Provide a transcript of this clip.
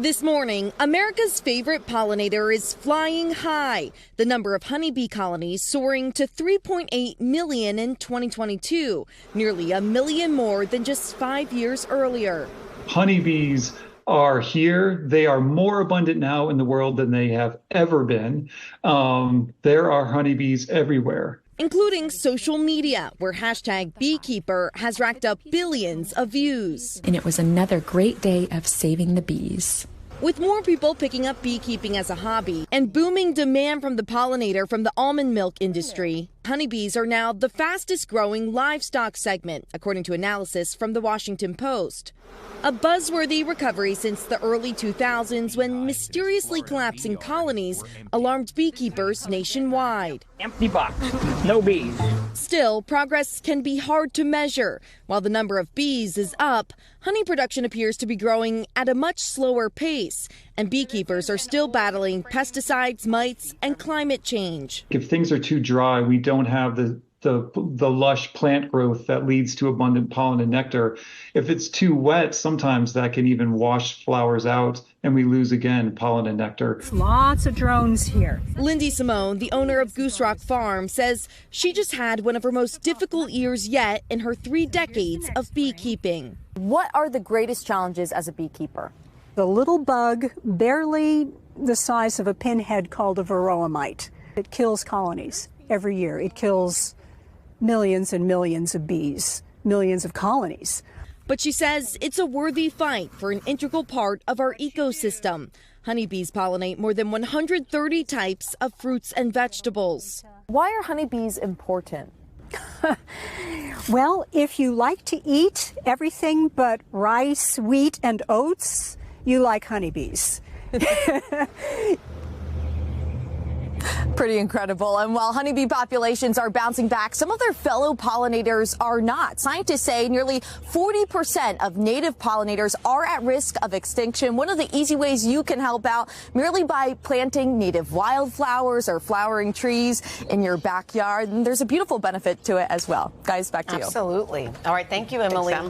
This morning, America's favorite pollinator is flying high. The number of honeybee colonies soaring to 3.8 million in 2022, nearly a million more than just 5 years earlier. Honeybees are here. They are more abundant now in the world than they have ever been. There are honeybees everywhere, Including social media, where hashtag Beekeeper has racked up billions of views. And it was another great day of saving the bees. With more people picking up beekeeping as a hobby and booming demand from the pollinator from the almond milk industry, honeybees are now the fastest growing livestock segment, according to analysis from the Washington Post. A buzzworthy recovery since the early 2000s when mysteriously collapsing colonies alarmed beekeepers nationwide. Empty box, no bees. Still, progress can be hard to measure. While the number of bees is up, honey production appears to be growing at a much slower pace, and beekeepers are still battling pesticides, mites, and climate change. If things are too dry, we don't have the lush plant growth that leads to abundant pollen and nectar. If it's too wet, sometimes that can even wash flowers out and we lose again pollen and nectar. Lots of drones here. Lindy Simone, the owner of Goose Rock Farm, says she just had one of her most difficult years yet in her 3 decades of beekeeping. What are the greatest challenges as a beekeeper? The little bug, barely the size of a pinhead, called a varroa mite. It kills colonies every year. It kills millions and millions of bees, millions of colonies. But she says it's a worthy fight for an integral part of our ecosystem. Honeybees pollinate more than 130 types of fruits and vegetables. Why are honeybees important? Well, if you like to eat everything but rice, wheat, and oats, you like honeybees. Pretty incredible. And while honeybee populations are bouncing back, some of their fellow pollinators are not. Scientists say nearly 40% of native pollinators are at risk of extinction. One of the easy ways you can help out, merely by planting native wildflowers or flowering trees in your backyard. And there's a beautiful benefit to it as well. Guys, back to you. Absolutely. All right. Thank you, Emily.